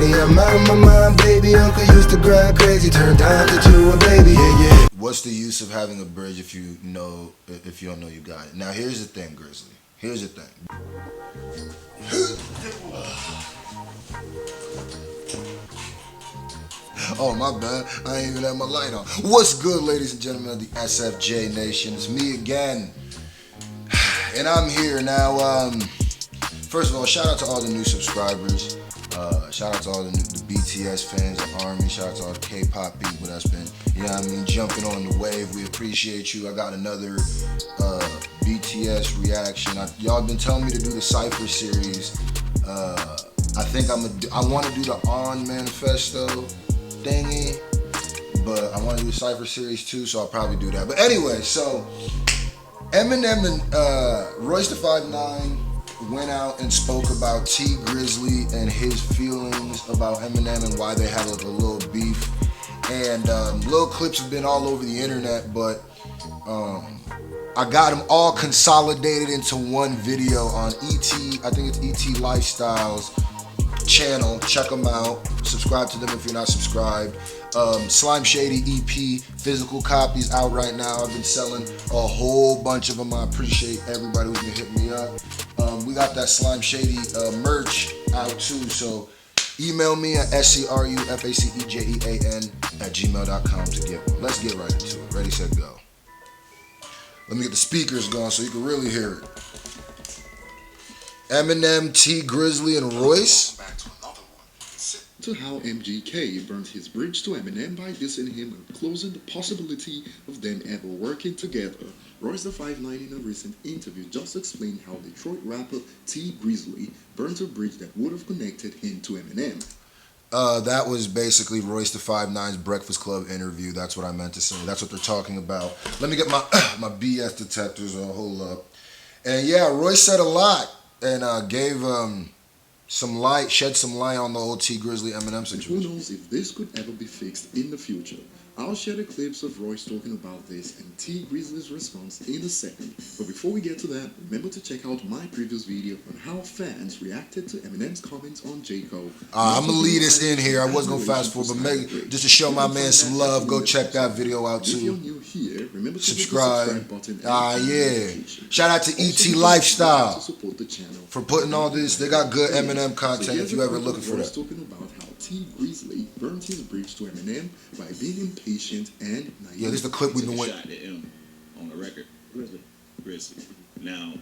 Say I'm out of my mind, baby. Uncle used to grind crazy, turned down to a baby. Yeah, yeah. What's the use of having a bridge if you don't know you got it? Now here's the thing, Grizzly. Here's the thing. Oh, my bad. I ain't even had my light on. What's good, ladies and gentlemen of the SFJ Nation? It's me again. And I'm here now. First of all, shout out to all the new subscribers. Shout out to all the BTS fans, the ARMY. Shout out to all the K-pop people that's been, jumping on the wave. We appreciate you. I got another BTS reaction. Y'all been telling me to do the Cypher series. I think I want to do the On Manifesto thingy, but I want to do the Cypher series too, so I'll probably do that. But anyway, so Eminem and Royce the 5'9" went out and spoke about T Grizzly and his feelings about Eminem and why they had a little beef. And little clips have been all over the internet, but I got them all consolidated into one video on I think it's ET Lifestyles channel. Check them out. Subscribe to them if you're not subscribed. Slime Shady EP physical copies out right now. I've been selling a whole bunch of them. I appreciate everybody who's been hitting me up. We got that Slime Shady merch out too, so email me at scrufacejean@gmail.com to get one. Let's get right into it. Ready, set, go. Let me get the speakers going so you can really hear it. Eminem, T Grizzly, and Royce. To how MGK burned his bridge to Eminem by dissing him and closing the possibility of them ever working together. Royce the 5'9" in a recent interview just explained how Detroit rapper T Grizzly burnt a bridge that would have connected him to Eminem. That was basically Royce the 5'9"'s Breakfast Club interview. That's what I meant to say. That's what they're talking about. Let me get my my BS detectors on. Hold up. And yeah, Royce said a lot and gave shed some light on the old T Grizzly Eminem situation. Who knows if this could ever be fixed in the future. I'll share the clips of Royce talking about this and T Grizzly's response in a second. But before we get to that, remember to check out my previous video on how fans reacted to Eminem's comments on J. Cole. I'm going to lead us in here. I was going to fast forward, but maybe just to show my man some love, go check that video out too. If you're new here, remember to subscribe. hit the subscribe button Yeah. Shout out to ET Lifestyle to support the channel. for putting all this. They got good Eminem content if you ever looking for that. Talking about how T Grizzly burned his bridge to Eminem by being impatient and naive. Yeah, this is the clip we've been waiting. Shot at him on the record. Grizzly. Now,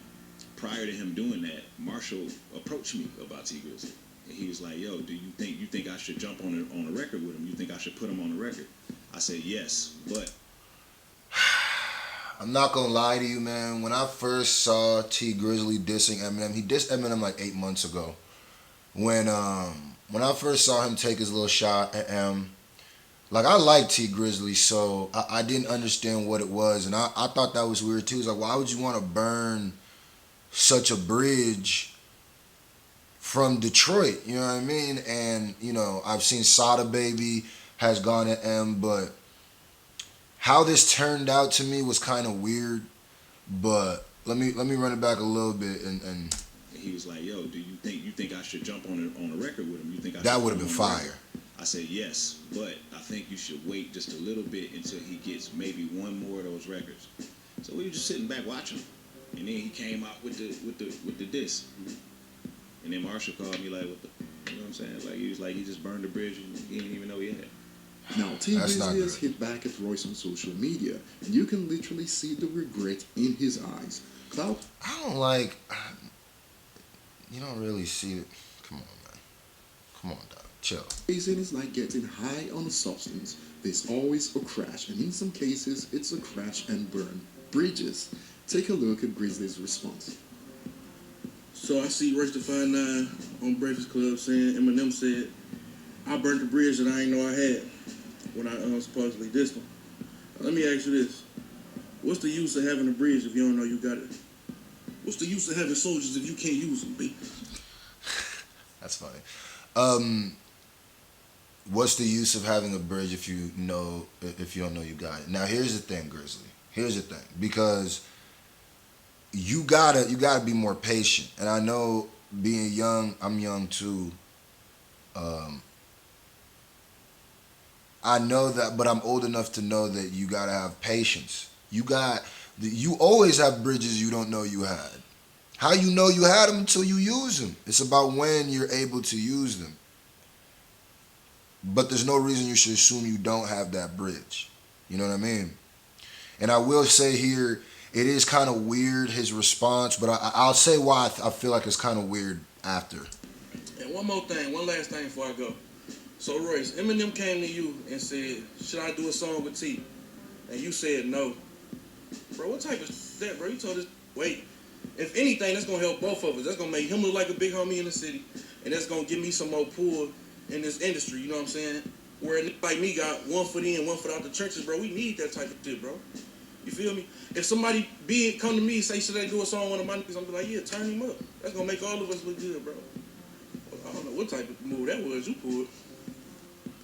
prior to him doing that, Marshall approached me about T Grizzly, and he was like, "Yo, do you think I should jump on a record with him? You think I should put him on the record?" I said, "Yes, but." I'm not gonna lie to you, man. When I first saw T Grizzly dissing Eminem, he dissed Eminem like 8 months ago. When I first saw him take his little shot at like I like T Grizzly, so I didn't understand what it was, and I thought that was weird too. It's like, why would you want to burn such a bridge from Detroit? You know what I mean? And I've seen Sada Baby has gone at M, but how this turned out to me was kind of weird. But let me run it back a little bit and he was like, "Yo, do you think I should jump on a record with him? You think that would have been fire?" I said, "Yes, but I think you should wait just a little bit until he gets maybe one more of those records." So we were just sitting back watching, and then he came out with the diss, and then Marshall called me like, "What the?" You know what I'm saying? Like he was like, he just burned the bridge and he didn't even know he had. Now, T Grizzly has hit back at Royce on social media, and you can literally see the regret in his eyes. Cloud? I don't like. You don't really see it. Come on, man. Come on, dog. Chill. Racing is like getting high on a substance. There's always a crash, and in some cases, it's a crash and burn. Bridges. Take a look at Grizzly's response. So I see Royce the 5'9" on Breakfast Club saying Eminem said, "I burnt the bridge that I ain't know I had when I supposedly dissed him." Let me ask you this. What's the use of having a bridge if you don't know you got it? What's the use of having soldiers if you can't use them, B? That's funny. What's the use of having a bridge if you don't know you got it? Now here's the thing, Grizzly. Here's the thing, because you gotta be more patient. And I know being young, I'm young too. I know that, but I'm old enough to know that you gotta have patience. You always have bridges you don't know you had. How you know you had them until you use them? It's about when you're able to use them. But there's no reason you should assume you don't have that bridge. You know what I mean? And I will say here, it is kind of weird, his response, but I'll say why I feel like it's kind of weird after. And one last thing before I go. So Royce, Eminem came to you and said, should I do a song with T? And you said no. Bro, what type of that, bro? You told us, wait. If anything, that's going to help both of us. That's going to make him look like a big homie in the city. And that's going to give me some more pull in this industry, you know what I'm saying? Where a nigga like me got 1 foot in, 1 foot out the churches, bro. We need that type of shit, bro. You feel me? If somebody come to me and say, should I do a song with one of my niggas, I'm be like, yeah, turn him up. That's going to make all of us look good, bro. I don't know what type of move that was you pulled.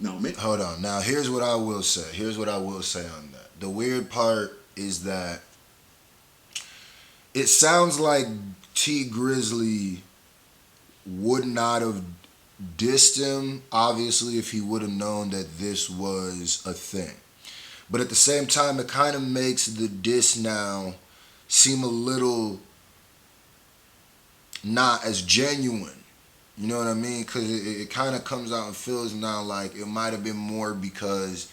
Now, man. Hold on. Now, here's what I will say. Here's what I will say on that. The weird part is that it sounds like T Grizzly would not have dissed him, obviously, if he would have known that this was a thing. But at the same time, it kind of makes the diss now seem a little not as genuine. You know what I mean? Because it kind of comes out and feels now like it might have been more because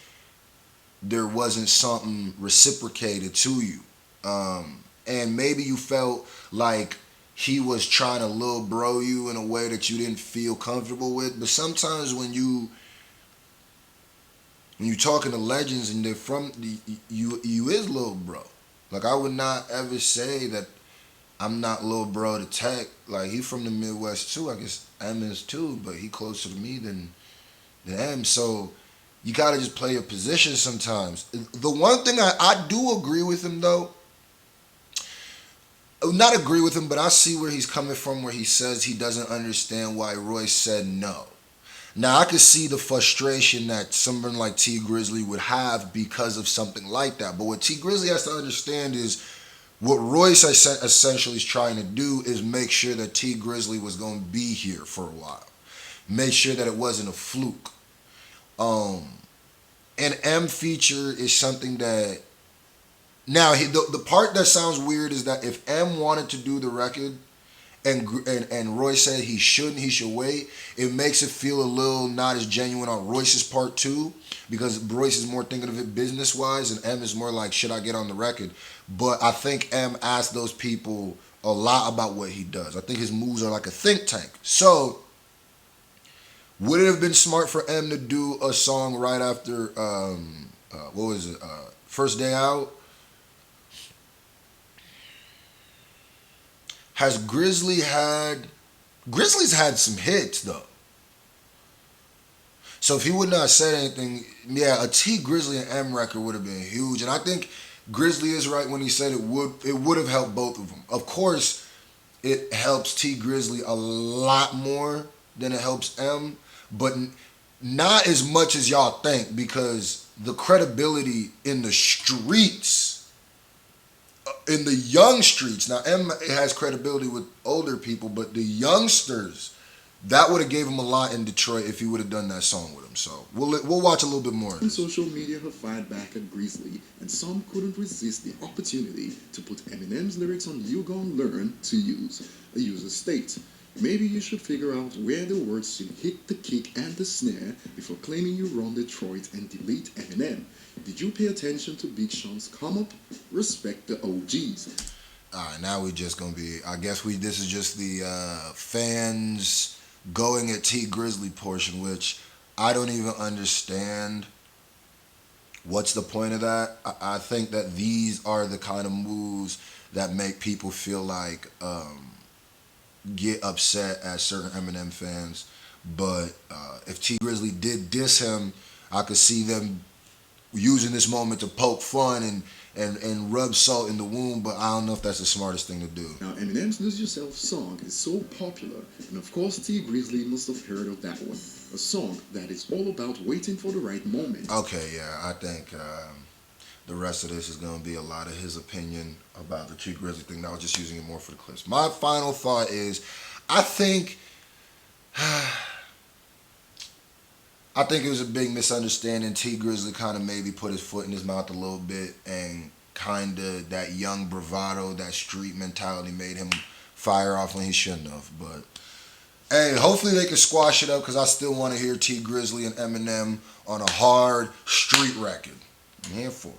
there wasn't something reciprocated to you. And maybe you felt like he was trying to little bro you in a way that you didn't feel comfortable with. But sometimes when you're talking to legends and they're from you is little bro. Like I would not ever say that I'm not little bro to Tech. Like he from the Midwest too. I guess M is too, but he closer to me than M. So you gotta just play your position sometimes. The one thing I do agree with him though. Not agree with him, but I see where he's coming from where he says he doesn't understand why Royce said no. Now, I could see the frustration that someone like T Grizzly would have because of something like that. But what T Grizzly has to understand is what Royce essentially is trying to do is make sure that T Grizzly was going to be here for a while. Make sure that it wasn't a fluke. An M feature is something that... Now, the part that sounds weird is that if M wanted to do the record and Royce said he shouldn't, he should wait, it makes it feel a little not as genuine on Royce's part too, because Royce is more thinking of it business-wise and M is more like, should I get on the record? But I think M asked those people a lot about what he does. I think his moves are like a think tank. So, would it have been smart for M to do a song right after, First Day Out? Has Grizzly's had some hits though. So if he would not have said anything, yeah, a T Grizzly and M record would have been huge. And I think Grizzly is right when he said it would have helped both of them. Of course, it helps T Grizzly a lot more than it helps M, but not as much as y'all think, because the credibility in the streets, in the young streets. Now, M has credibility with older people, but the youngsters, that would have gave him a lot in Detroit if he would have done that song with him. So we'll watch a little bit more. And social media have fired back at Grizzly, and some couldn't resist the opportunity to put Eminem's lyrics on You Gon' Learn to use. The user states, maybe you should figure out where the words should hit the kick and the snare before claiming you run Detroit and delete Eminem. Did you pay attention to Big Sean's come up? Respect the OGs. Alright, now we're just gonna be, I guess this is just the fans going at T Grizzly portion, which I don't even understand what's the point of that. I think that these are the kind of moves that make people feel like get upset at certain Eminem fans. But if T Grizzly did diss him, I could see them using this moment to poke fun and rub salt in the wound, but I don't know if that's the smartest thing to do. Now, Eminem's Lose Yourself song is so popular, and of course T Grizzly must have heard of that one. A song that is all about waiting for the right moment. Okay, yeah, I think the rest of this is going to be a lot of his opinion about the T Grizzly thing. I was just using it more for the clips. My final thought is, I think I think it was a big misunderstanding. T Grizzly kind of maybe put his foot in his mouth a little bit, and kind of that young bravado, that street mentality made him fire off when he shouldn't have. But hey, hopefully they can squash it up, because I still want to hear T Grizzly and Eminem on a hard street record. I'm here for it.